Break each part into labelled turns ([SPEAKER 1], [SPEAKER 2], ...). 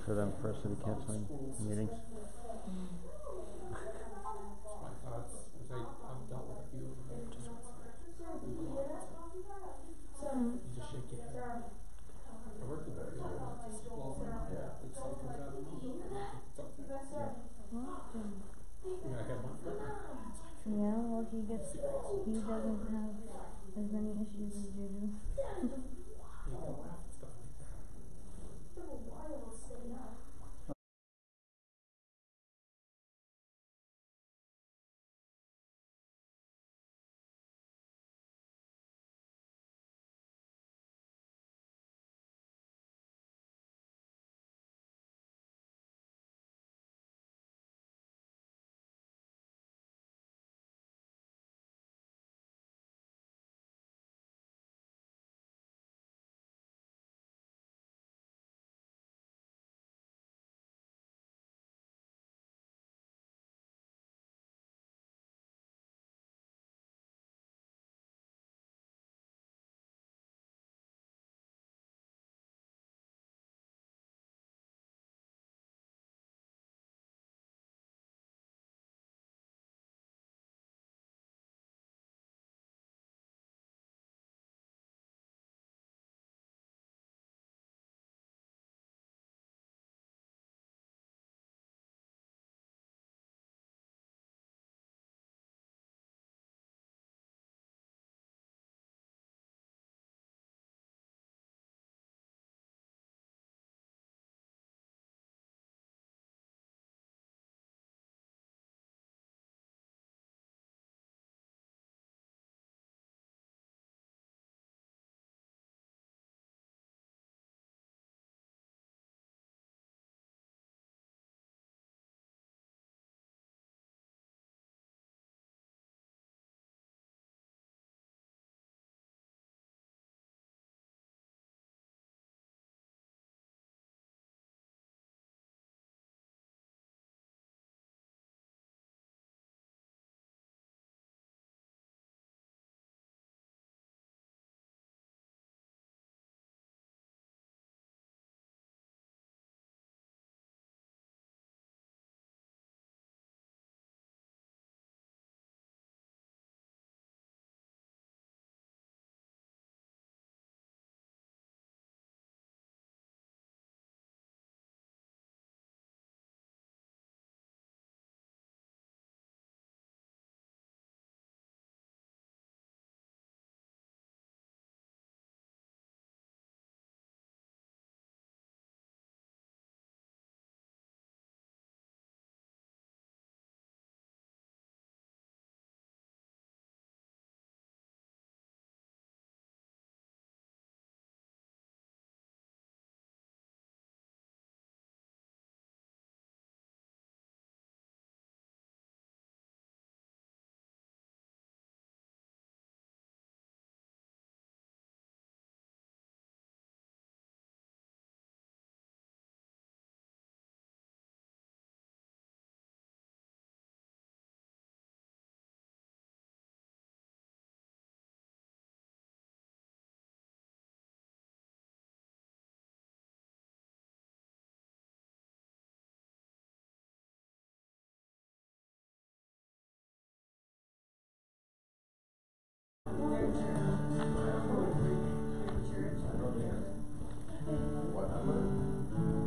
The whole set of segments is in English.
[SPEAKER 1] for them for us to be canceling meetings.
[SPEAKER 2] Yeah, well, he doesn't have as many issues as you do.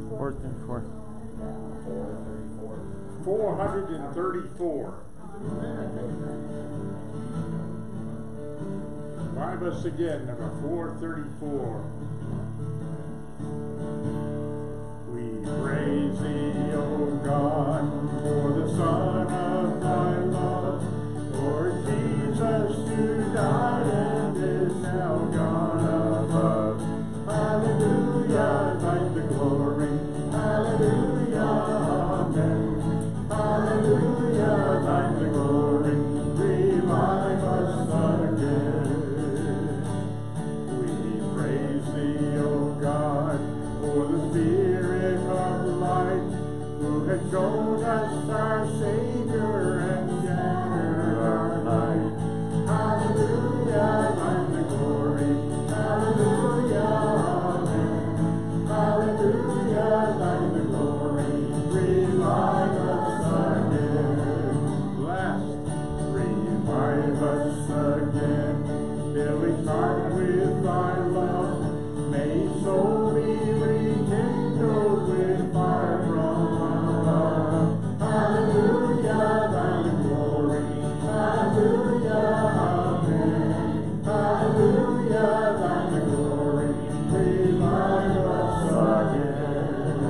[SPEAKER 1] Fourth and fourth.
[SPEAKER 3] 434. Drive us again, number 434. We praise thee, O God, for the Son of thy love, for Jesus who died and is now gone above. Hallelujah, thine the glory. Hallelujah, amen. Hallelujah, thine the glory. Revive us again. We praise thee, O God, for the Spirit of light, who has shown us our Savior revive us again. Fill each heart with thy love. May soul be rekindled with fire from above. Hallelujah, thine glory. Hallelujah, amen. Hallelujah, thine glory. Revive us again.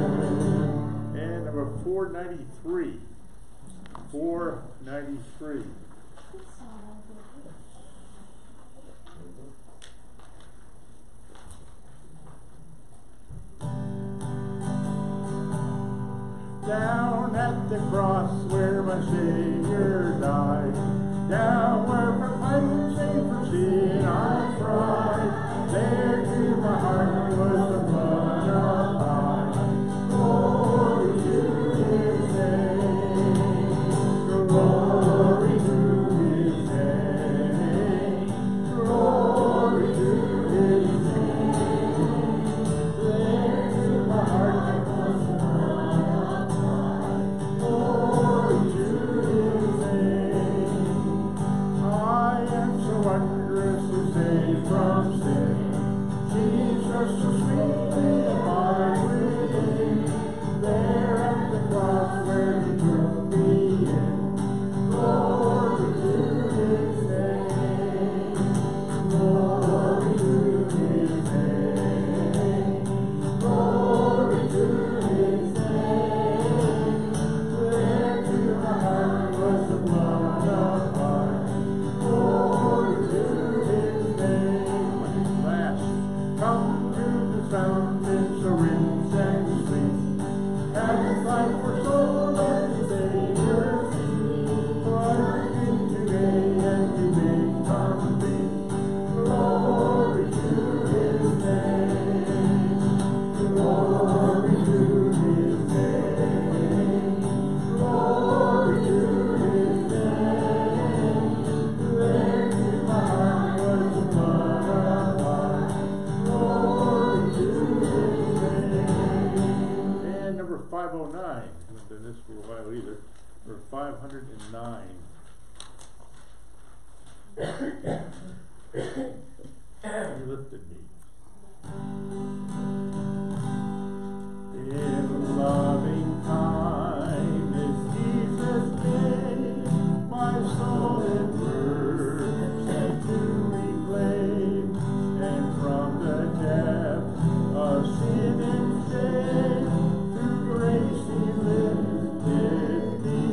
[SPEAKER 3] And number 493. 493. Down at the cross where my Savior died, down where for cleansing from sin I cried, there to my heart was the blood applied. Glory to His name, glory to His name, glory to His name. There to my heart was the blood applied. Glory to His name. I am so wondrously saved from sin. Jesus so sweetly abide within. There at the cross where He took me in. Glory to His name. Glory to His name. Glory to His name. There to my heart was the blood applied. Glory to His name. Last, come to the fountain, so rinse and sleep. Have life for soul and Savior's feet. Plunge in today and be made complete. Glory to His name. Glory to His name. Glory to His name. There to my heart was the blood applied. Glory to His name. And number 509. Haven't done this for a while either. Number 509. You lifted me. In loving kindness, Jesus gave my soul in mercy to reclaim, and from the depth of sin and shame, through grace He lifted me.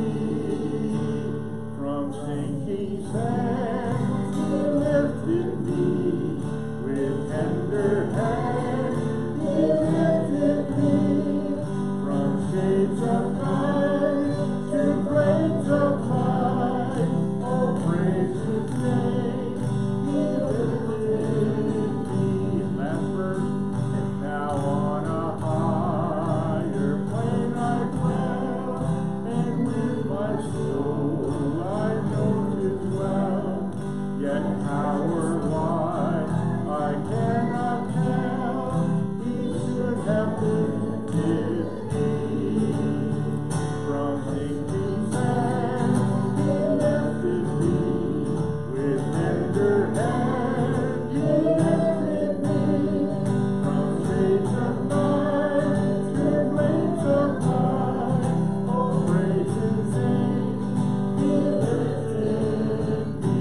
[SPEAKER 3] From sinking sand He lifted me. With tender hand He lifted me. From shades of night to flames of light, oh praise His name. He lifted me. Last verse. Now on a higher plane I dwell, and with my soul I know 'tis well. Yet how or why I cannot tell, He should have lifted me. From sinking sand He lifted me. With tender hand He lifted me. From shades of night to flames of light, oh praise His name. He lifted me.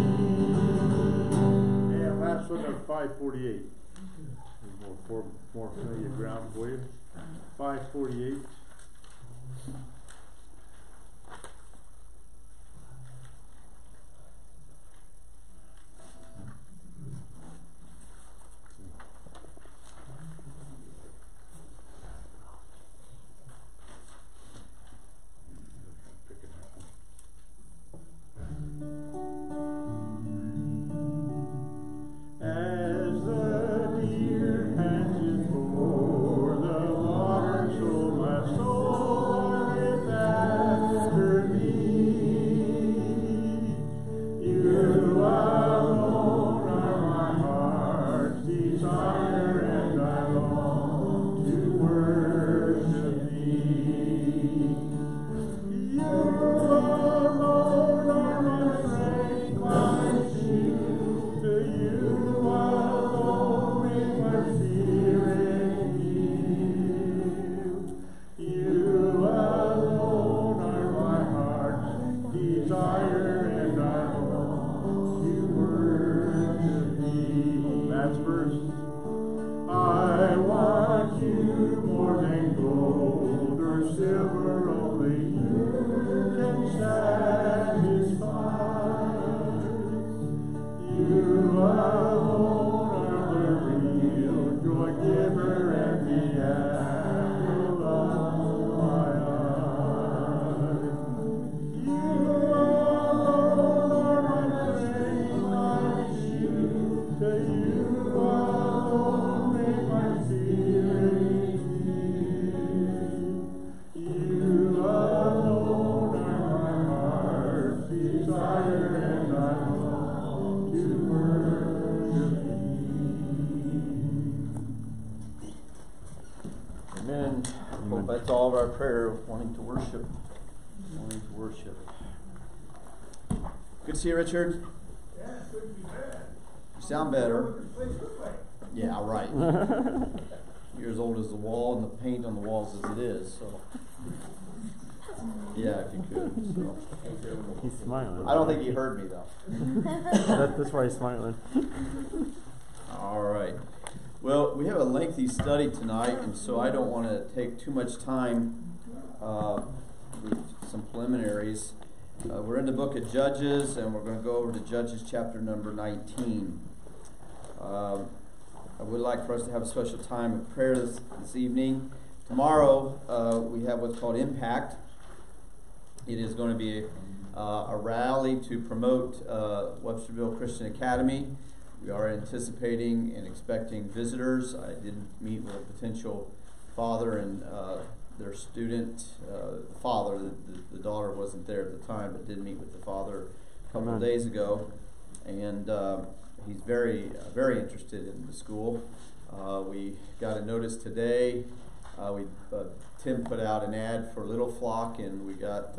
[SPEAKER 3] And last one of 548. More familiar ground for you. 548. As the deer panteth for the water, so my soul You alone are the real joy giver and the apple of my eye. You alone are my shield. To you alone make my spirit yield. You alone are my heart's desire, and I long to worship thee.
[SPEAKER 4] Amen. Well, that's all of our prayer, wanting to worship. Wanting to worship. Good to see you, Richard.
[SPEAKER 3] Yeah, it couldn't be bad.
[SPEAKER 4] You sound better. Yeah, right. You're as old as the wall and the paint on the walls as it is, so. Yeah, if you could. So.
[SPEAKER 1] He's smiling.
[SPEAKER 4] I don't think he heard me, though.
[SPEAKER 1] That's why he's smiling.
[SPEAKER 4] All right. Well, we have a lengthy study tonight, and so I don't want to take too much time with some preliminaries. We're in the book of Judges, and we're going to go over to Judges chapter number 19. I would like for us to have a special time of prayer this evening. Tomorrow, we have what's called Impact. It is going to be a rally to promote Websterville Christian Academy. We are anticipating and expecting visitors. I did meet with a potential father and their student. The father, the daughter wasn't there at the time, but did meet with the father a couple of days ago. And he's very, very interested in the school. We got a notice today. Tim put out an ad for Little Flock, and we got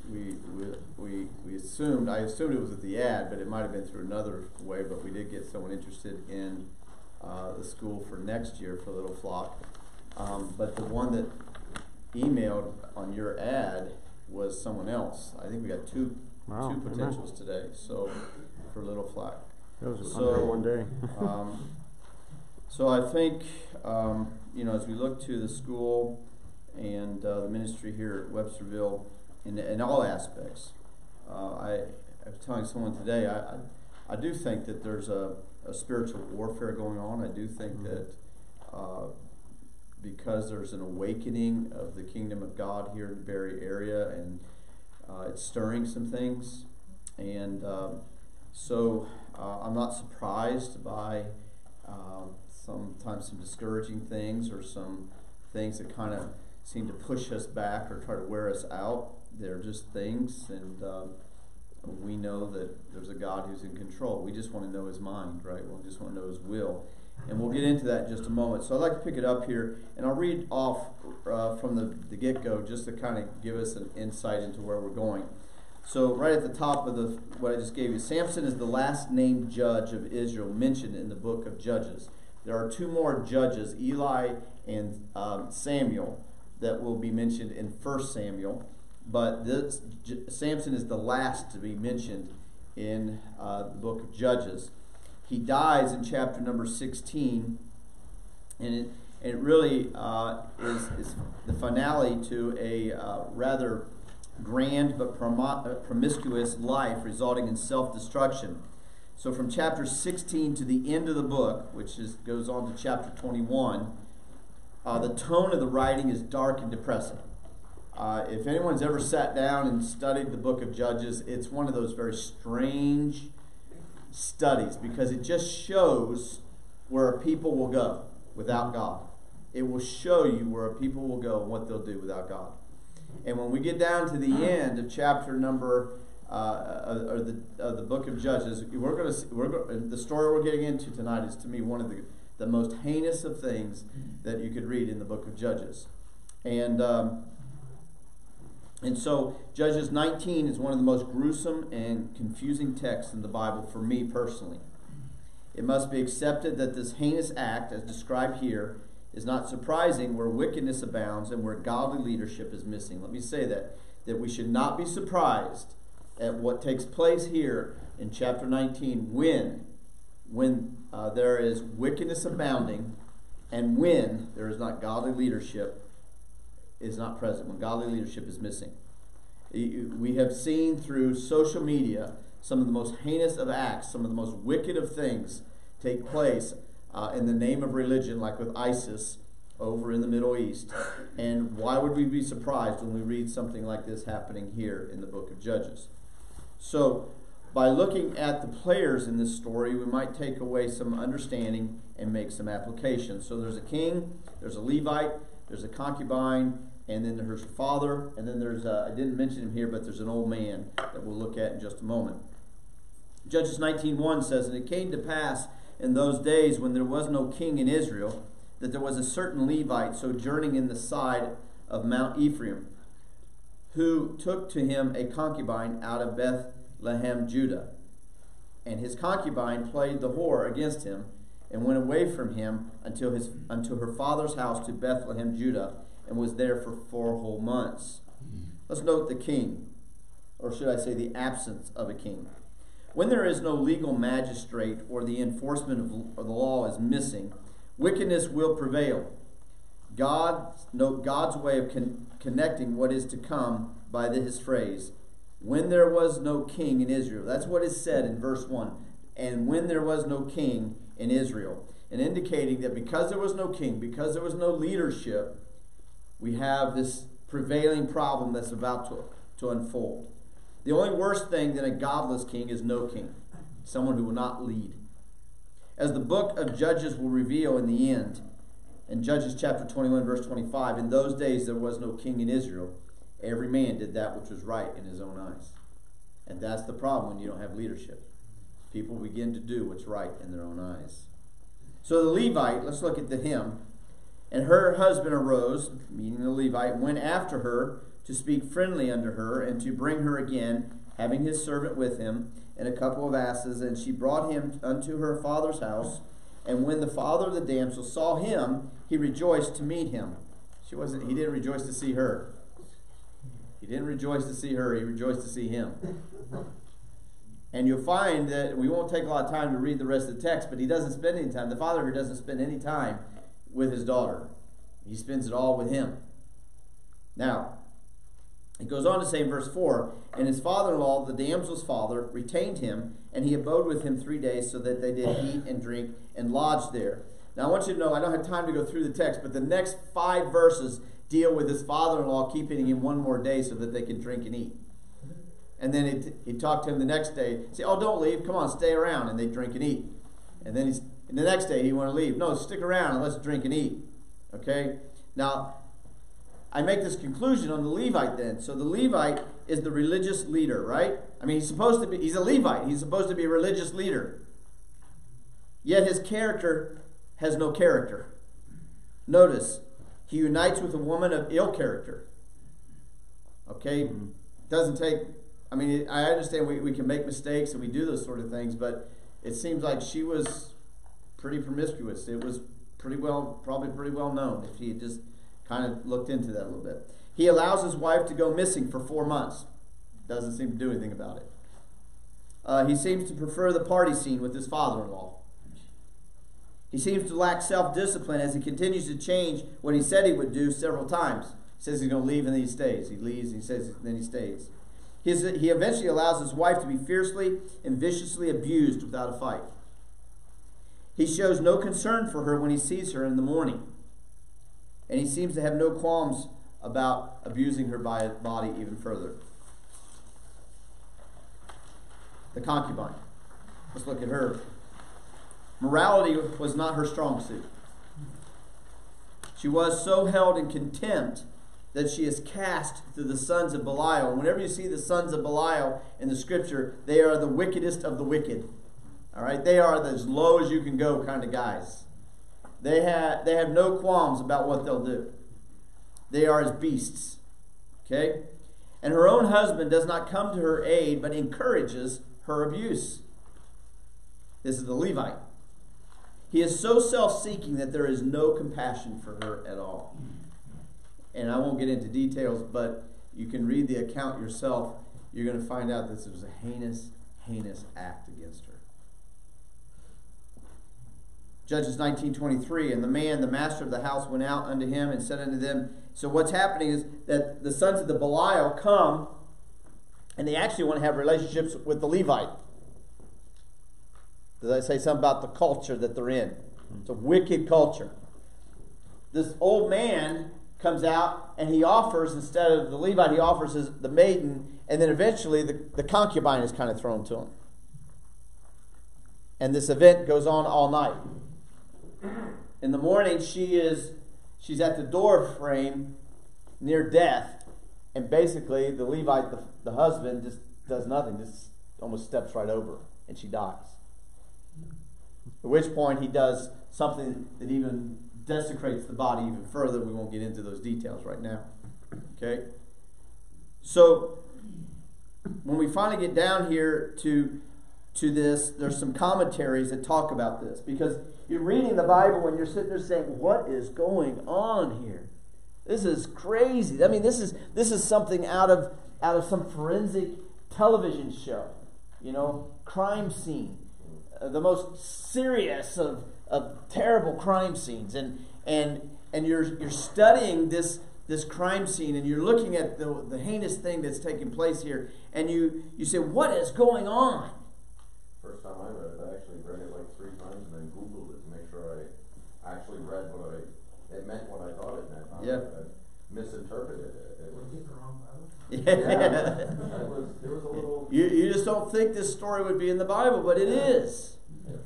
[SPEAKER 4] we assumed, I assumed it was at the ad, but it might have been through another way, but we did get someone interested in the school for next year for Little Flock. But the one that emailed on your ad was someone else. I think we got two potentials today, so for Little Flock.
[SPEAKER 1] That was under one day.
[SPEAKER 4] So I think, as we look to the school and the ministry here at Websterville in all aspects, I was telling someone today, I do think that there's a spiritual warfare going on. I do think that because there's an awakening of the kingdom of God here in the Barry area, and it's stirring some things. And so I'm not surprised by sometimes some discouraging things or some things that kind of seem to push us back or try to wear us out. They're just things, and we know that there's a God who's in control. We just want to know His mind, right? We just want to know His will. And we'll get into that in just a moment. So I'd like to pick it up here, and I'll read off from the get-go just to kind of give us an insight into where we're going. So right at the top of what I just gave you, Samson is the last named judge of Israel mentioned in the book of Judges. There are two more judges, Eli and Samuel, that will be mentioned in 1 Samuel. But Samson is the last to be mentioned in the book of Judges. He dies in chapter number 16, and it really is the finale to a rather grand but promiscuous life resulting in self-destruction. So from chapter 16 to the end of the book, which goes on to chapter 21, the tone of the writing is dark and depressing. If anyone's ever sat down and studied the book of Judges, it's one of those very strange studies because it just shows where a people will go without God. It will show you where a people will go and what they'll do without God. And when we get down to the end of chapter number the book of Judges, the story we're getting into tonight is to me one of the most heinous of things that you could read in the book of Judges. And so Judges 19 is one of the most gruesome and confusing texts in the Bible for me personally. It must be accepted that this heinous act, as described here, is not surprising where wickedness abounds and where godly leadership is missing. Let me say that we should not be surprised at what takes place here in chapter 19 when there is wickedness abounding and when there is not godly leadership is not present, when godly leadership is missing. We have seen through social media some of the most heinous of acts, some of the most wicked of things take place in the name of religion, like with ISIS over in the Middle East. And why would we be surprised when we read something like this happening here in the book of Judges? So, by looking at the players in this story, we might take away some understanding and make some applications. So there's a king, there's a Levite, there's a concubine, and then there's her father, and then there's, I didn't mention him here, but there's an old man that we'll look at in just a moment. Judges 19:1 says, "And it came to pass in those days when there was no king in Israel, that there was a certain Levite sojourning in the side of Mount Ephraim, who took to him a concubine out of Bethlehem, Judah. And his concubine played the whore against him, and went away from him unto her father's house to Bethlehem, Judah, and was there for 4 whole months." Let's note the king, or should I say the absence of a king. When there is no legal magistrate or the enforcement of the law is missing, wickedness will prevail. God's way of connecting what is to come by his phrase, "When there was no king in Israel." That's what is said in verse 1. And when there was no king in Israel. And indicating that because there was no king, because there was no leadership, we have this prevailing problem that's about to unfold. The only worse thing than a godless king is no king, someone who will not lead. As the book of Judges will reveal in the end, in Judges chapter 21, verse 25, "In those days there was no king in Israel. Every man did that which was right in his own eyes." And that's the problem when you don't have leadership. People begin to do what's right in their own eyes. So the Levite, let's look at the hymn. "And her husband arose," meaning the Levite, "and went after her to speak friendly unto her, and to bring her again, having his servant with him, and a couple of asses. And she brought him unto her father's house. And when the father of the damsel saw him, he rejoiced to meet him." He didn't rejoice to see her. He didn't rejoice to see her, he rejoiced to see him. And you'll find that we won't take a lot of time to read the rest of the text, but he doesn't spend any time. The father here doesn't spend any time with his daughter. He spends it all with him. Now, it goes on to say in verse 4, "And his father-in-law, the damsel's father, retained him, and he abode with him 3 days, so that they did eat and drink and lodge there." Now I want you to know, I don't have time to go through the text, but the next 5 verses deal with his father-in-law keeping him 1 more day so that they can drink and eat. And then he'd talk to him the next day, say, "Oh, don't leave, come on, stay around," and they drink and eat. And then the next day he want to leave. "No, stick around and let's drink and eat." Okay? Now, I make this conclusion on the Levite then. So the Levite is the religious leader, right? I mean, he's a Levite. He's supposed to be a religious leader. Yet his character has no character. Notice, he unites with a woman of ill character. Okay? Doesn't take, I mean, I understand we can make mistakes and we do those sort of things, but it seems like she was pretty promiscuous. It was probably pretty well known if he had just kind of looked into that a little bit. He allows his wife to go missing for 4 months. Doesn't seem to do anything about it. He seems to prefer the party scene with his father-in-law. He seems to lack self-discipline as he continues to change what he said he would do several times. He says he's going to leave and then he stays. He leaves and he says and then he stays. He eventually allows his wife to be fiercely and viciously abused without a fight. He shows no concern for her when he sees her in the morning. And he seems to have no qualms about abusing her body even further. The concubine. Let's look at her. Morality was not her strong suit. She was so held in contempt that she is cast to the sons of Belial. And whenever you see the sons of Belial in the scripture, they are the wickedest of the wicked. All right, they are as low as you can go kind of guys. They have no qualms about what they'll do. They are as beasts. Okay? And her own husband does not come to her aid, but encourages her abuse. This is the Levite. He is so self-seeking that there is no compassion for her at all. And I won't get into details, but you can read the account yourself. You're going to find out this was a heinous, heinous act against her. Judges 19:23, "And the man, the master of the house, went out unto him and said unto them," so what's happening is that the sons of the Belial come And they actually want to have relationships with the Levite. Does that say something about the culture that they're in? It's a wicked culture. This old man comes out and he offers, instead of the Levite, he offers the maiden, and then eventually the concubine is kind of thrown to him. And this event goes on all night. In the morning, she's at the door frame near death, and basically the Levite, the husband, just does nothing, just almost steps right over her, and she dies. At which point he does something that even desecrates the body even further. We won't get into those details right now. Okay? So, when we finally get down here to this, there's some commentaries that talk about this. Because you're reading the Bible and you're sitting there saying, what is going on here? This is crazy. I mean, this is something out of some forensic television show. You know, crime scene. The most serious of terrible crime scenes. And you're studying this crime scene, and you're looking at the heinous thing that's taking place here, and you say, what is going on?
[SPEAKER 5] First time I read it, I actually read it like 3 times and then Googled it to make sure I actually read it meant what I thought it meant.
[SPEAKER 4] Yeah.
[SPEAKER 5] I misinterpreted it.
[SPEAKER 6] Was it the wrong Bible?
[SPEAKER 5] Yeah. There was a little...
[SPEAKER 4] You just don't think this story would be in the Bible, but it is.
[SPEAKER 5] Yeah.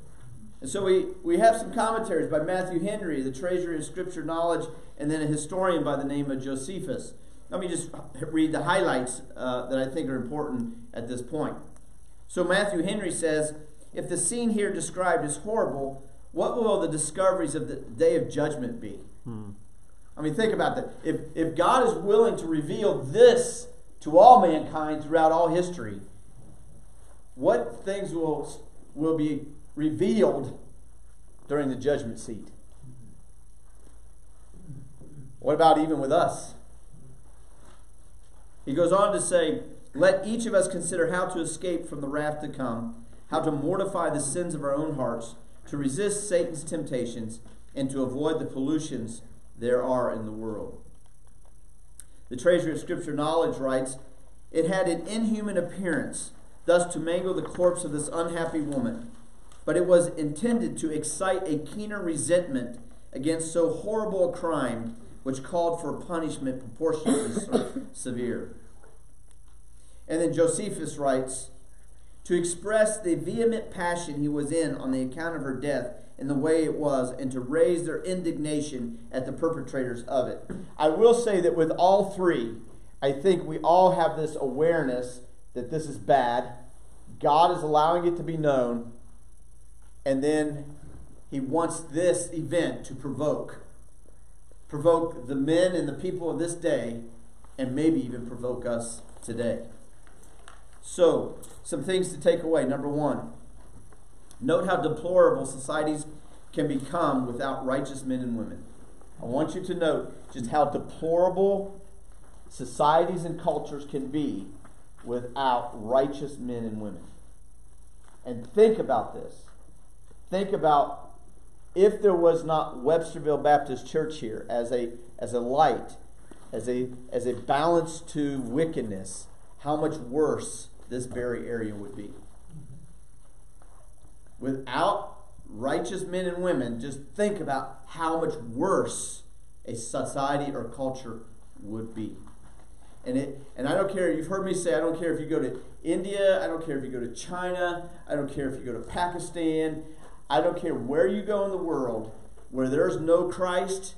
[SPEAKER 4] And so we have some commentaries by Matthew Henry, the treasury of Scripture knowledge, and then a historian by the name of Josephus. Let me just read the highlights that I think are important at this point. So Matthew Henry says, if the scene here described is horrible, what will the discoveries of the day of judgment be? I mean, think about that. If God is willing to reveal this to all mankind throughout all history, what things will be revealed during the judgment seat? What about even with us? He goes on to say, let each of us consider how to escape from the wrath to come, how to mortify the sins of our own hearts, to resist Satan's temptations, and to avoid the pollutions there are in the world. The treasury of Scripture knowledge writes, it had an inhuman appearance, thus to mangle the corpse of this unhappy woman, but it was intended to excite a keener resentment against so horrible a crime, which called for a punishment proportionately severe. And then Josephus writes, to express the vehement passion he was in on the account of her death in the way it was, and to raise their indignation at the perpetrators of it. I will say that with all three, I think we all have this awareness that this is bad. God is allowing it to be known, and then he wants this event to provoke the men and the people of this day, and maybe even provoke us today. So, some things to take away. Number 1, note how deplorable societies can become without righteous men and women. I want you to note just how deplorable societies and cultures can be without righteous men and women. And think about this. Think about if there was not Websterville Baptist Church here as a light, as a balance to wickedness, how much worse this very area would be. Without righteous men and women, just think about how much worse a society or culture would be. And I don't care, you've heard me say, I don't care if you go to India, I don't care if you go to China, I don't care if you go to Pakistan, I don't care where you go in the world, where there's no Christ,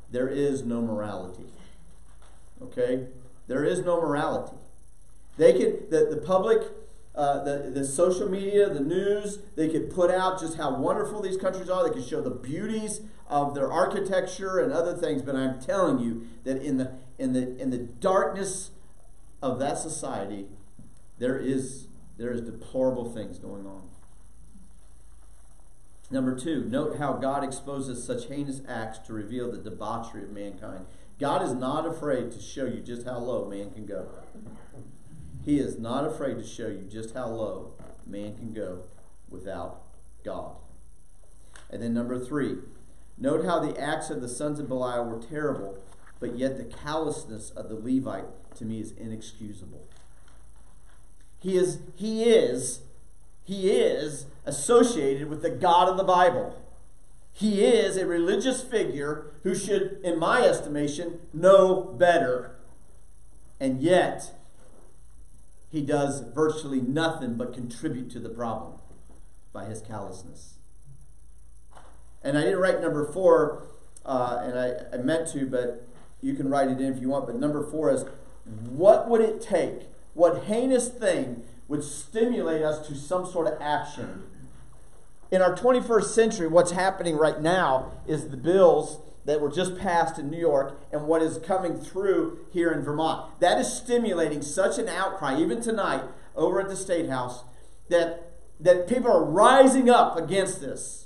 [SPEAKER 4] there is no morality. Okay? There is no morality. They could, the public, the social media, the news, they could put out just how wonderful these countries are. They could show the beauties of their architecture and other things. But I'm telling you that in the darkness of that society, there is deplorable things going on. Number 2, note how God exposes such heinous acts to reveal the debauchery of mankind. God is not afraid to show you just how low man can go. He is not afraid to show you just how low man can go without God. And then number 3, note how the acts of the sons of Belial were terrible, but yet the callousness of the Levite, to me, is inexcusable. He is associated with the God of the Bible. He is a religious figure who should, in my estimation, know better. And yet, he does virtually nothing but contribute to the problem by his callousness. And I didn't write number 4, and I meant to, but you can write it in if you want. But number 4 is, what would it take? What heinous thing would stimulate us to some sort of action? In our 21st century, what's happening right now is the bills that were just passed in New York and what is coming through here in Vermont. That is stimulating such an outcry, even tonight, over at the State House, that people are rising up against this.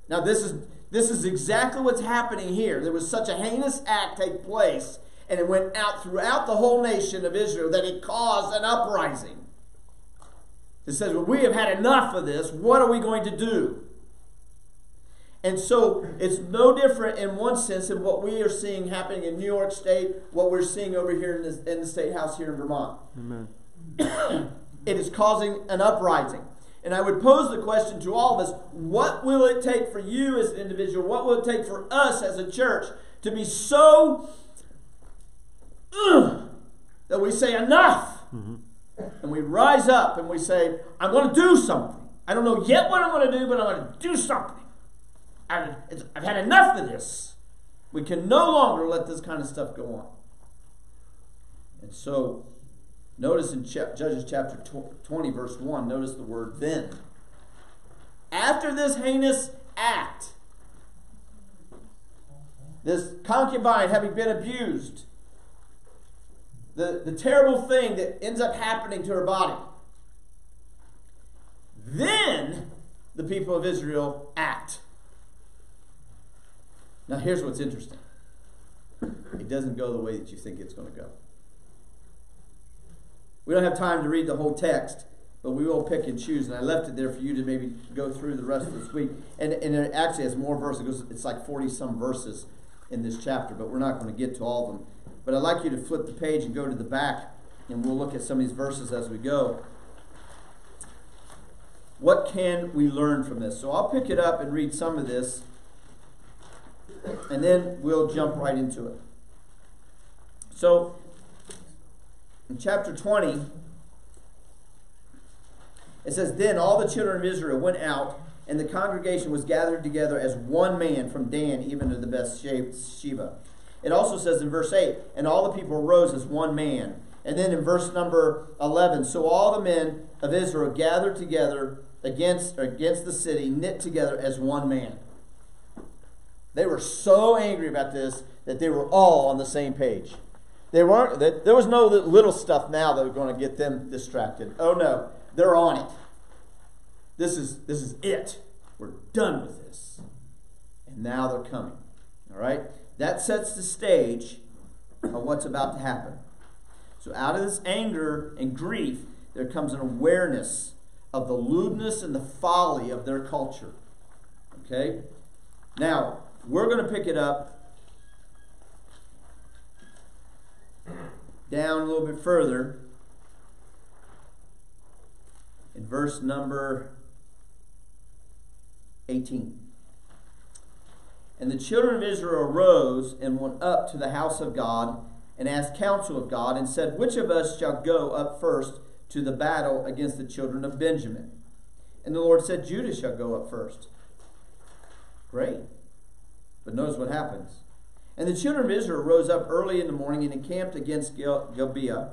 [SPEAKER 4] Now, this is exactly what's happening here. There was such a heinous act take place, and it went out throughout the whole nation of Israel that it caused an uprising. It says, well, we have had enough of this. What are we going to do? And so it's no different in one sense than what we are seeing happening in New York State, what we're seeing over here in the State House here in Vermont.
[SPEAKER 1] Amen.
[SPEAKER 4] It is causing an uprising. And I would pose the question to all of us, what will it take for you as an individual, what will it take for us as a church to be so that we say enough? Mm-hmm. And we rise up and we say, I'm going to do something. I don't know yet what I'm going to do, but I'm going to do something. I've had enough of this. We can no longer let this kind of stuff go on. And so, notice in Judges chapter 20, verse 1, notice the word then. After this heinous act, this concubine having been abused, the terrible thing that ends up happening to her body, then the people of Israel act. Now here's what's interesting. It doesn't go the way that you think it's going to go. We don't have time to read the whole text, but we will pick and choose. And I left it there for you to maybe go through the rest of this week. And it actually has more verses. It's like 40-some verses in this chapter, but we're not going to get to all of them. But I'd like you to flip the page and go to the back, and we'll look at some of these verses as we go. What can we learn from this? So I'll pick it up and read some of this, and then we'll jump right into it. So, in chapter 20, it says, Then all the children of Israel went out, and the congregation was gathered together as one man from Dan even to the Bathsheba. It also says in verse 8, And all the people arose as one man. And then in verse number 11, So all the men of Israel gathered together against the city, knit together as one man. They were so angry about this that they were all on the same page. There was no little stuff now that was going to get them distracted. Oh no, they're on it. This is it. We're done with this. And now they're coming. All right? That sets the stage of what's about to happen. So out of this anger and grief, there comes an awareness of the lewdness and the folly of their culture. Okay? Now, we're going to pick it up down a little bit further in verse number 18. And the children of Israel arose and went up to the house of God and asked counsel of God and said, Which of us shall go up first to the battle against the children of Benjamin? And the Lord said, Judah shall go up first. Great. But notice what happens. And the children of Israel rose up early in the morning and encamped against Gibeah.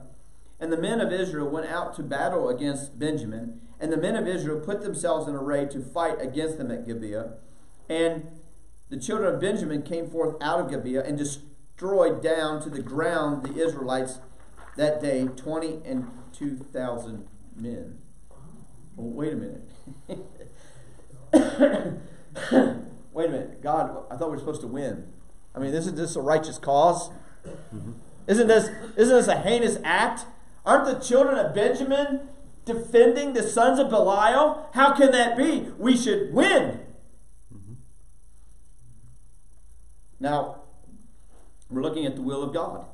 [SPEAKER 4] And the men of Israel went out to battle against Benjamin. And the men of Israel put themselves in array to fight against them at Gibeah. And the children of Benjamin came forth out of Gibeah and destroyed down to the ground the Israelites that day, 22,000 men. Well, wait a minute. Wait a minute. God, I thought we were supposed to win. I mean, isn't this a righteous cause? Mm-hmm. Isn't this a heinous act? Aren't the children of Benjamin defending the sons of Belial? How can that be? We should win. Mm-hmm. Now, we're looking at the will of God.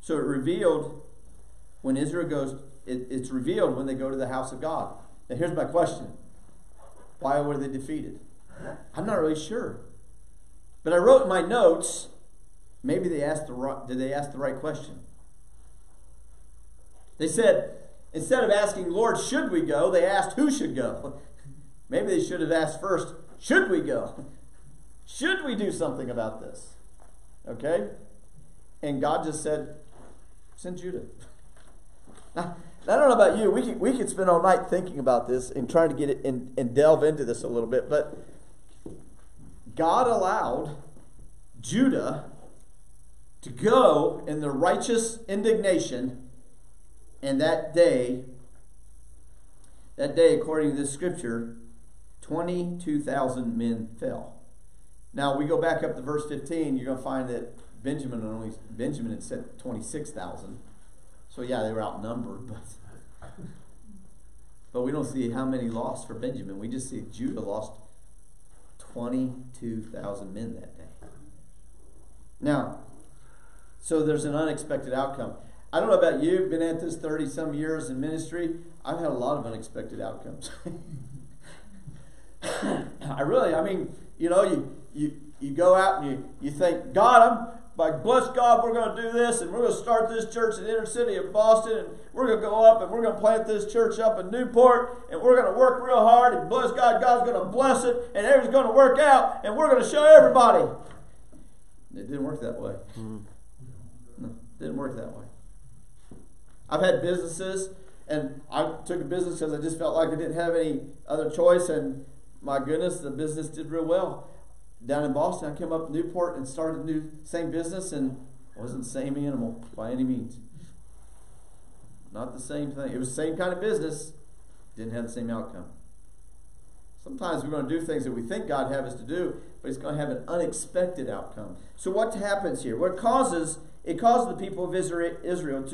[SPEAKER 4] So it revealed when Israel goes, it's revealed when they go to the house of God. Now here's my question. Why were they defeated? I'm not really sure. But I wrote in my notes, maybe did they ask the right question? They said, instead of asking, Lord, should we go? They asked, who should go? Maybe they should have asked first, should we go? Should we do something about this? Okay? And God just said, send Judah. Now, I don't know about you. We could spend all night thinking about this and trying to get it and delve into this a little bit. But God allowed Judah to go in their righteous indignation. And that day, according to this scripture, 22,000 men fell. Now, we go back up to verse 15, you're going to find that Benjamin had said 26,000. So yeah, they were outnumbered, but we don't see how many lost for Benjamin. We just see Judah lost 22,000 men that day. Now, so there's an unexpected outcome. I don't know about you, been at this 30-some years in ministry. I've had a lot of unexpected outcomes. You go out and you think, God, bless God, we're going to do this, and we're going to start this church in the inner city of Boston, and we're going to go up and we're going to plant this church up in Newport, and we're going to work real hard, and bless God, God's going to bless it, and everything's going to work out, and we're going to show everybody. It didn't work that way. No, it didn't work that way. I've had businesses, and I took a business because I just felt like I didn't have any other choice, and my goodness, the business did real well. Down in Boston, I came up to Newport and started a new same business, and it wasn't the same animal by any means. Not the same thing. It was the same kind of business, didn't have the same outcome. Sometimes we're going to do things that we think God has us to do, but it's going to have an unexpected outcome. So what happens here? What causes the people of Israel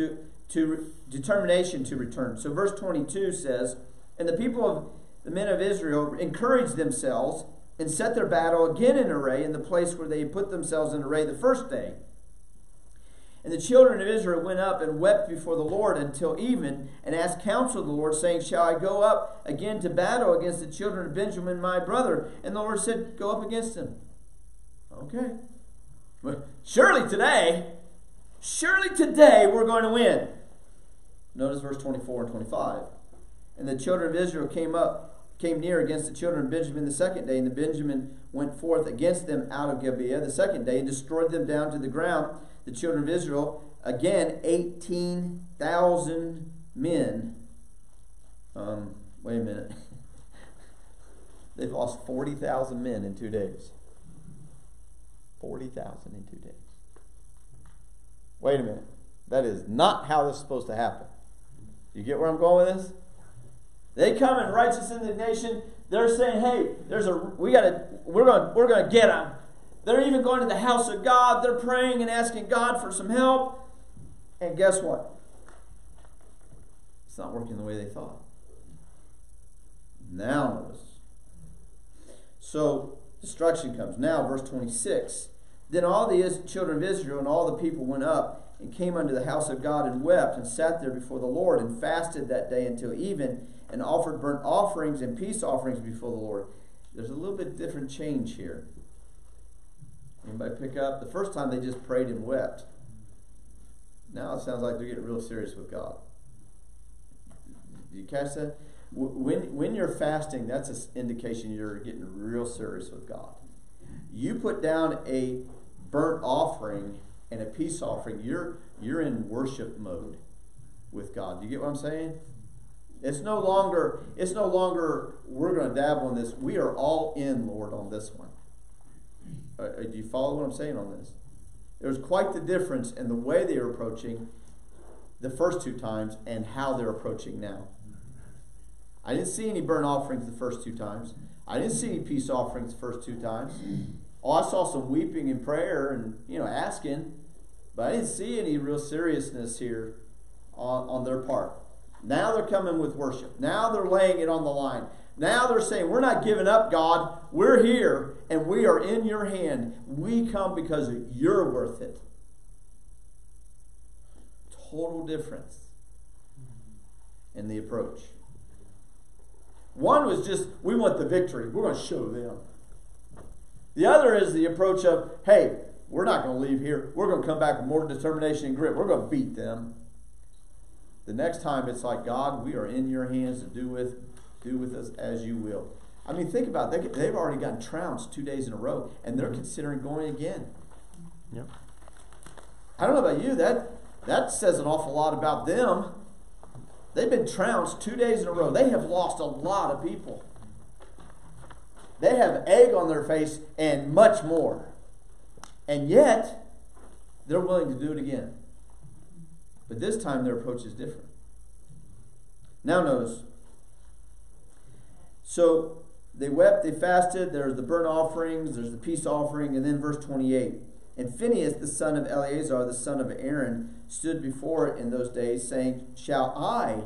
[SPEAKER 4] to determination to return. So verse 22 says, and the men of Israel encouraged themselves and set their battle again in array in the place where they had put themselves in array the first day. And the children of Israel went up and wept before the Lord until even, and asked counsel of the Lord, saying, shall I go up again to battle against the children of Benjamin, my brother? And the Lord said, go up against them. Okay. But surely today we're going to win. Notice verse 24 and 25. And the children of Israel came near against the children of Benjamin the second day, and the Benjamin went forth against them out of Gibeah the second day, and destroyed them down to the ground. The children of Israel, again, 18,000 men. Wait a minute. They've lost 40,000 men in 2 days. 40,000 in 2 days. Wait a minute. That is not how this is supposed to happen. You get where I'm going with this? They come in righteous indignation. They're saying, "Hey, we're going to get them." They're even going to the house of God. They're praying and asking God for some help. And guess what? It's not working the way they thought. Now notice. So destruction comes. Now, verse 26. Then all the children of Israel and all the people went up and came unto the house of God and wept and sat there before the Lord and fasted that day until even, and offered burnt offerings and peace offerings before the Lord. There's a little bit different change here. Anybody pick up? The first time they just prayed and wept. Now it sounds like they're getting real serious with God. Did you catch that? When you're fasting, that's an indication you're getting real serious with God. You put down a burnt offering and a peace offering, you're in worship mode with God. Do you get what I'm saying? It's no longer we're going to dabble in this. We are all in, Lord, on this one. Do you follow what I'm saying on this? There's quite the difference in the way they were approaching the first two times and how they're approaching now. I didn't see any burnt offerings the first two times. I didn't see any peace offerings the first two times. Oh, I saw some weeping and prayer and asking, but I didn't see any real seriousness here on their part. Now they're coming with worship. Now they're laying it on the line. Now they're saying, we're not giving up, God. We're here, and we are in your hand. We come because you're worth it. Total difference. in the approach. One was just, we want the victory. We're going to show them. The other is the approach of, hey, we're not going to leave here. We're going to come back with more determination and grit. We're going to beat them. The next time it's like, God, we are in your hands to do with us as you will. I mean, think about it. They've already gotten trounced 2 days in a row, and they're considering going again.
[SPEAKER 1] Yep.
[SPEAKER 4] I don't know about you. That says an awful lot about them. They've been trounced 2 days in a row. They have lost a lot of people. They have egg on their face and much more. And yet, they're willing to do it again. But this time their approach is different. Now notice. So they wept, they fasted, there's the burnt offerings, there's the peace offering, and then verse 28. And Phinehas, the son of Eleazar, the son of Aaron, stood before it in those days, saying, Shall I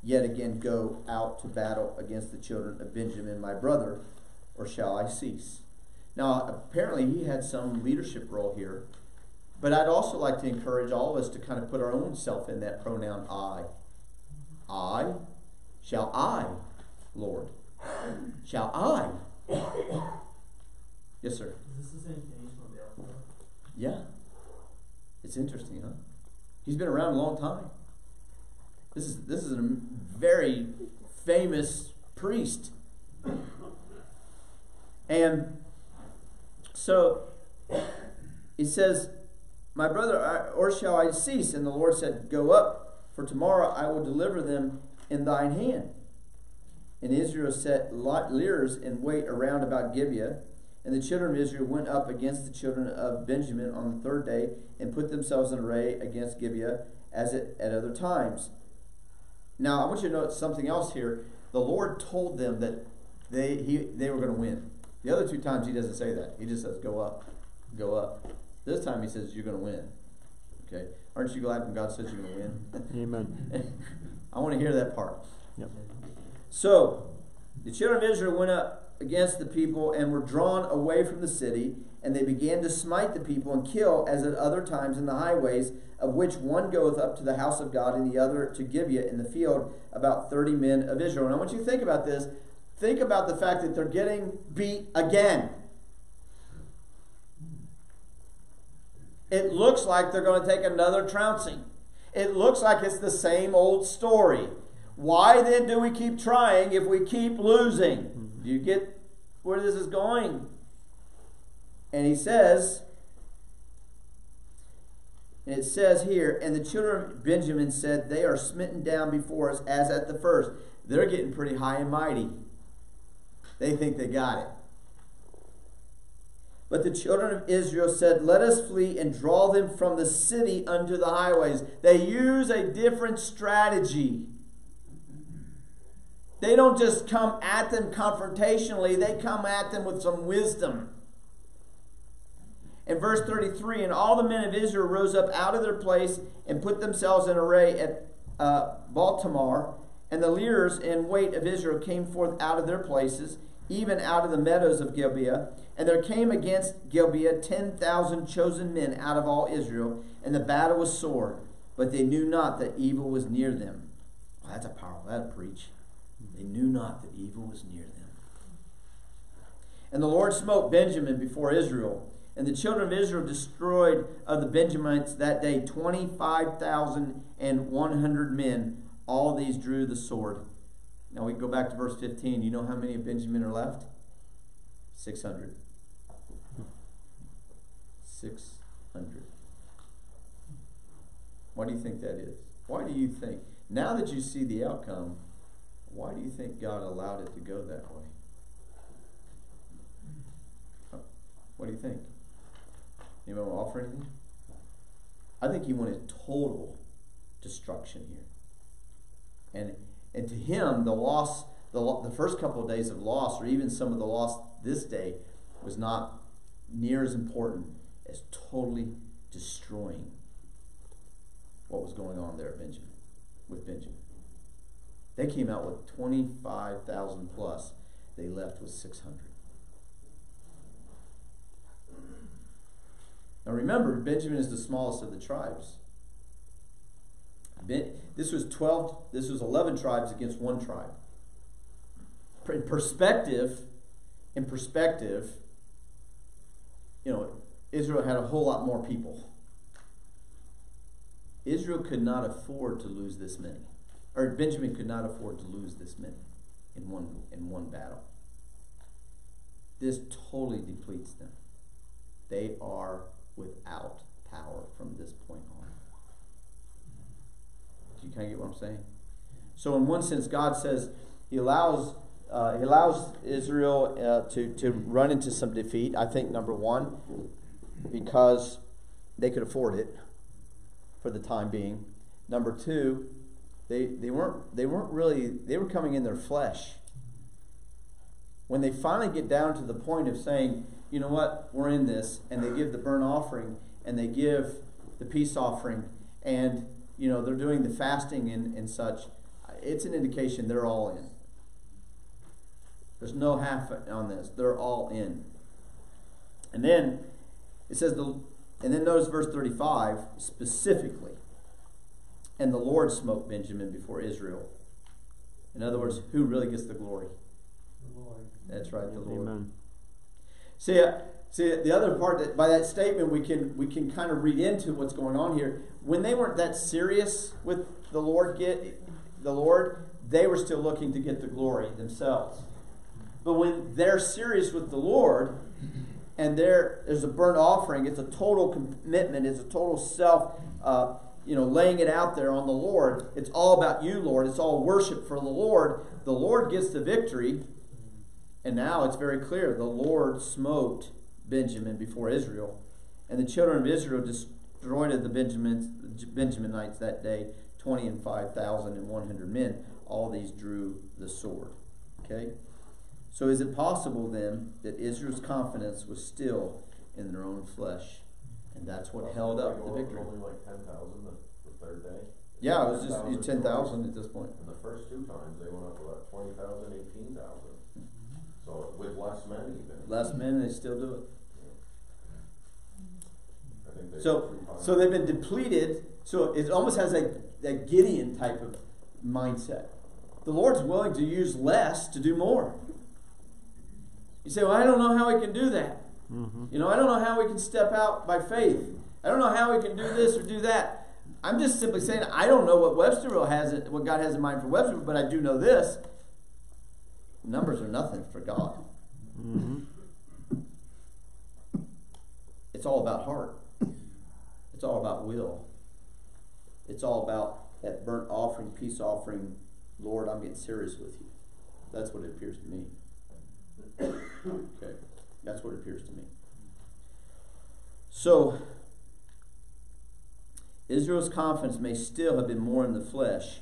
[SPEAKER 4] yet again go out to battle against the children of Benjamin, my brother, or shall I cease? Now, apparently he had some leadership role here, but I'd also like to encourage all of us to kind of put our own self in that pronoun I. I, shall I, Lord? Shall I? Yes, sir.
[SPEAKER 6] Is this the same thing from the alphabet?
[SPEAKER 4] Yeah. It's interesting, huh? He's been around a long time. This is a very famous priest. And so it says, My brother, or shall I cease? And the Lord said, Go up, for tomorrow I will deliver them in thine hand. And Israel set liers in wait around about Gibeah. And the children of Israel went up against the children of Benjamin on the third day, and put themselves in array against Gibeah as at other times. Now, I want you to note something else here. The Lord told them that they were going to win. The other 2 times he doesn't say that. He just says, go up, go up. This time he says, you're going to win. Okay? Aren't you glad when God says you're going to win?
[SPEAKER 1] Amen.
[SPEAKER 4] I want to hear that part.
[SPEAKER 1] Yep.
[SPEAKER 4] So, the children of Israel went up against the people and were drawn away from the city, and they began to smite the people and kill, as at other times in the highways, of which one goeth up to the house of God and the other to Gibeah in the field, about 30 men of Israel. And I want you to think about this. Think about the fact that they're getting beat again. It looks like they're going to take another trouncing. It looks like it's the same old story. Why then do we keep trying if we keep losing? Do you get where this is going? And he says, and it says here, and the children of Benjamin said, They are smitten down before us as at the first. They're getting pretty high and mighty. They think they got it. But the children of Israel said, Let us flee and draw them from the city unto the highways. They use a different strategy. They don't just come at them confrontationally. They come at them with some wisdom. In verse 33, And all the men of Israel rose up out of their place and put themselves in array at Baltamar. And the leaders in wait of Israel came forth out of their places, even out of the meadows of Gibeah. And there came against Gibeah 10,000 chosen men out of all Israel. And the battle was sore, but they knew not that evil was near them. Well, that's a powerful, that'll preach. They knew not that evil was near them. And the Lord smote Benjamin before Israel. And the children of Israel destroyed of the Benjamites that day 25,100 men. All these drew the sword. Now we go back to verse 15. You know how many of Benjamin are left? 600. 600. What do you think that is? Why do you think? Now that you see the outcome, why do you think God allowed it to go that way? What do you think? Anyone want to offer anything? I think he wanted total destruction here. And to him, the loss, the first couple of days of loss, or even some of the loss this day, was not near as important as totally destroying what was going on there with Benjamin. They came out with 25,000 plus. They left with 600. Now remember, Benjamin is the smallest of the tribes. This was 11 tribes against one tribe. In perspective, Israel had a whole lot more people. Israel could not afford to lose this many. Or Benjamin could not afford to lose this many in one battle. This totally depletes them. They are without power from this point on. Do you kind of get what I'm saying? So in one sense, God says He allows Israel to run into some defeat. I think number one, because they could afford it for the time being. Number two, they were coming in their flesh. When they finally get down to the point of saying, you know what, we're in this, and they give the burnt offering and they give the peace offering, and they're doing the fasting and such, it's an indication they're all in. There's no half on this. They're all in. And then it says, and then notice verse 35 specifically. And the Lord smote Benjamin before Israel. In other words, who really gets the glory?
[SPEAKER 6] The Lord.
[SPEAKER 4] That's right, the Lord.
[SPEAKER 1] Amen.
[SPEAKER 4] See, the other part that by that statement we can kind of read into what's going on here. When they weren't that serious with the Lord, they were still looking to get the glory themselves. But when they're serious with the Lord, and there's a burnt offering, it's a total commitment, it's a total self, laying it out there on the Lord. It's all about you, Lord. It's all worship for the Lord. The Lord gets the victory. And now it's very clear. The Lord smote Benjamin before Israel. And the children of Israel destroyed the Benjaminites that day, 20 and 5,100 men. All these drew the sword. Okay? So is it possible then that Israel's confidence was still in their own flesh? And that's what held up the victory.
[SPEAKER 5] Only like 10,000 the third day?
[SPEAKER 4] Yeah, it was just 10,000 at this point.
[SPEAKER 5] And the first two times they went up to about 20,000, 18,000. So with less men even.
[SPEAKER 4] Less men, they still do it.
[SPEAKER 5] I think
[SPEAKER 4] So they've been depleted. So it almost has a Gideon type of mindset. The Lord's willing to use less to do more. You say, well, I don't know how we can do that. Mm-hmm. I don't know how we can step out by faith. I don't know how we can do this or do that. I'm just simply saying I don't know what what God has in mind for Websterville, but I do know this. Numbers are nothing for God. Mm-hmm. It's all about heart. It's all about will. It's all about that burnt offering, peace offering. Lord, I'm getting serious with you. That's what it appears to me. Okay, that's what it appears to me. So, Israel's confidence may still have been more in the flesh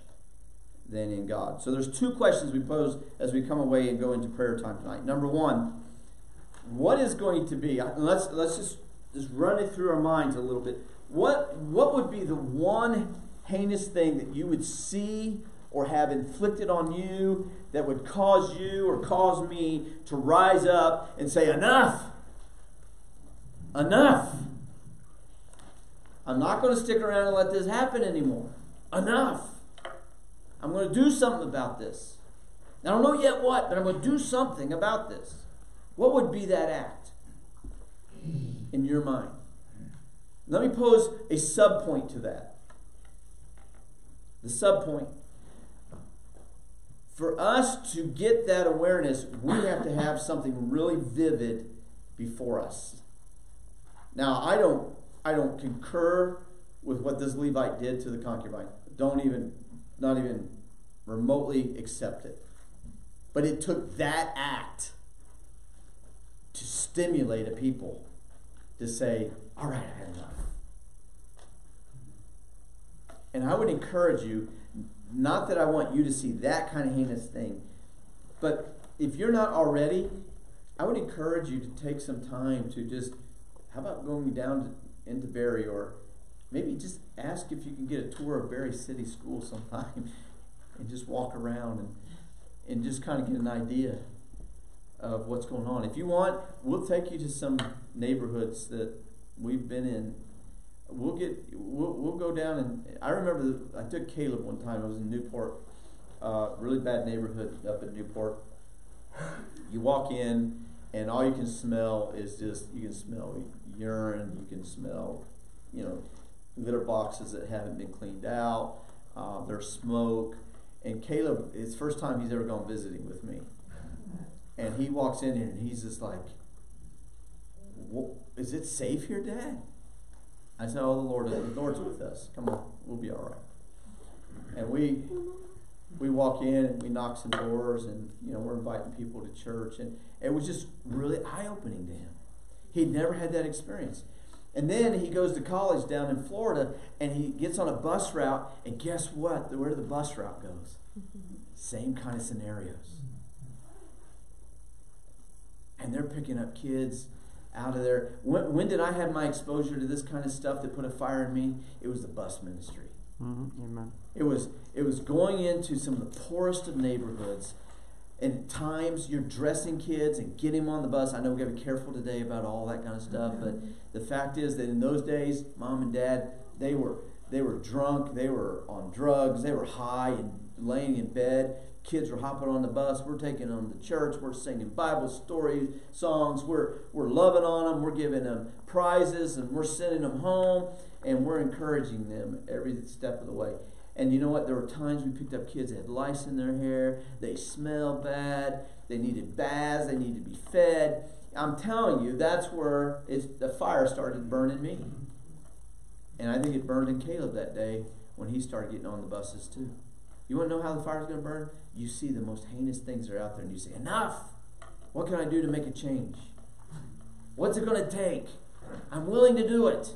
[SPEAKER 4] than in God. So there's two questions we pose as we come away and go into prayer time tonight. Number one, what is going to be? Let's just run it through our minds a little bit. What would be the one heinous thing that you would see or have inflicted on you that would cause you or cause me to rise up and say, enough! Enough! I'm not going to stick around and let this happen anymore. Enough! I'm going to do something about this. I don't know yet what, but I'm going to do something about this. What would be that act in your mind? Let me pose a sub-point to that. The sub-point. For us to get that awareness, we have to have something really vivid before us. Now, I don't concur with what this Levite did to the concubine. Not even remotely accept it. But it took that act to stimulate a people to say, all right, I had enough. And I would encourage you, not that I want you to see that kind of heinous thing, but if you're not already, I would encourage you to take some time to just, how about going down into Barry, or maybe just ask if you can get a tour of Barry City School sometime and just walk around and just kind of get an idea of what's going on. If you want, we'll take you to some neighborhoods that we've been in we'll go down, and I remember I took Caleb one time. I was in Newport, really bad neighborhood up in Newport. You walk in, and all you can smell is you can smell urine, you can smell, litter boxes that haven't been cleaned out. There's smoke, and Caleb, it's the first time he's ever gone visiting with me, and he walks in here and he's just like, "Is it safe here, Dad?" I said, "Oh, the Lord's with us. Come on, we'll be all right." And we walk in and we knock some doors, and we're inviting people to church, and it was just really eye-opening to him. He'd never had that experience. And then he goes to college down in Florida, and he gets on a bus route, and guess what? Where the bus route goes? Same kind of scenarios. And they're picking up kids out of there. When did I have my exposure to this kind of stuff that put a fire in me? It was the bus ministry.
[SPEAKER 1] Mm-hmm. Amen.
[SPEAKER 4] It was going into some of the poorest of neighborhoods, and at times you're dressing kids and getting them on the bus. I know we got to be careful today about all that kind of stuff, but the fact is that in those days, Mom and Dad, they were drunk, they were on drugs, they were high and laying in bed. Kids were hopping on the bus. We're taking them to church. We're singing Bible story songs. We're loving on them. We're giving them prizes, and we're sending them home, and we're encouraging them every step of the way. And you know what? There were times we picked up kids that had lice in their hair. They smelled bad. They needed baths. They needed to be fed. I'm telling you, that's where the fire started burning me. And I think it burned in Caleb that day when he started getting on the buses too. You want to know how the fire's going to burn? You see the most heinous things that are out there, and you say, "Enough! What can I do to make a change? What's it going to take? I'm willing to do it."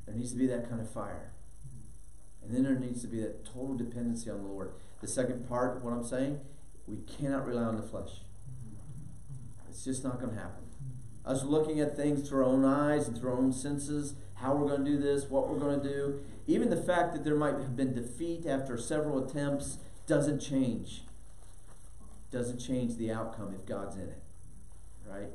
[SPEAKER 4] There needs to be that kind of fire. And then there needs to be that total dependency on the Lord. The second part of what I'm saying, we cannot rely on the flesh. It's just not going to happen. Us looking at things through our own eyes and through our own senses, how we're going to do this, what we're going to do, even the fact that there might have been defeat after several attempts doesn't change. Doesn't change the outcome if God's in it. Right?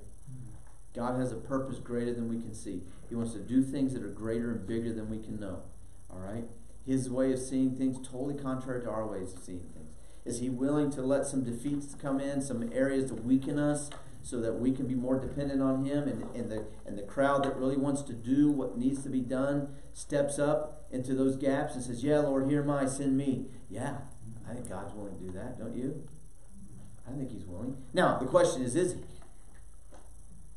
[SPEAKER 4] God has a purpose greater than we can see. He wants to do things that are greater and bigger than we can know. All right? His way of seeing things totally contrary to our ways of seeing things. Is he willing to let some defeats come in, some areas to weaken us, so that we can be more dependent on him, and the crowd that really wants to do what needs to be done steps up into those gaps and says, "Yeah, Lord, here am I, send me." Yeah, I think God's willing to do that, don't you? I think he's willing. Now, the question is he?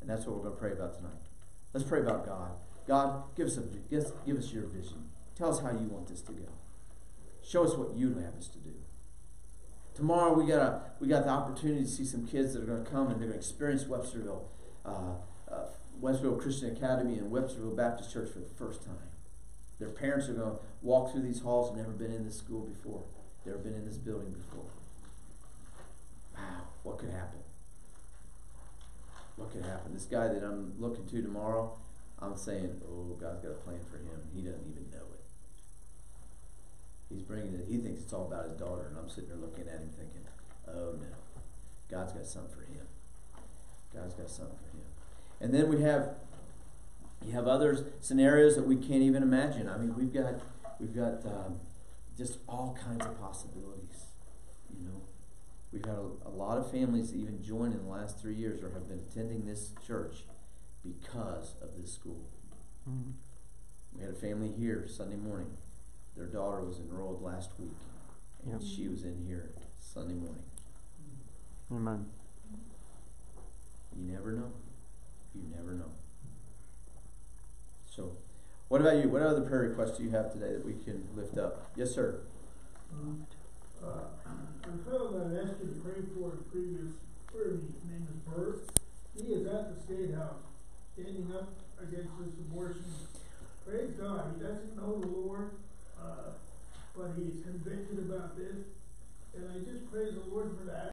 [SPEAKER 4] And that's what we're going to pray about tonight. Let's pray about God. God, give us your vision. Tell us how you want this to go. Show us what you'd have us to do. Tomorrow we got the opportunity to see some kids that are going to come, and they're going to experience Websterville Christian Academy and Websterville Baptist Church for the first time. Their parents are going to walk through these halls, never been in this school before, never been in this building before. Wow, what could happen? What could happen? This guy that I'm looking to tomorrow, I'm saying, oh, God's got a plan for him. He doesn't even know it. He's bringing it. He thinks it's all about his daughter, and I'm sitting there looking at him thinking, oh no, God's got something for him. God's got something for him. And then you have other scenarios that we can't even imagine. I mean, we've got just all kinds of possibilities. You know, we've had a lot of families that even joined in the last 3 years or have been attending this church because of this school. Mm-hmm. We had a family here Sunday morning. Their daughter was enrolled last week, and she was in here Sunday morning.
[SPEAKER 1] Amen.
[SPEAKER 4] You never know. You never know. So, what about you? What other prayer requests do you have today that we can lift up? Yes, sir.
[SPEAKER 7] The fellow that I asked you to pray for the previous prayer meeting, his name is Bert. He is at the State House, standing up against this abortion. Praise God, he doesn't know the Lord, but he's convicted about this. And I just praise the Lord for that.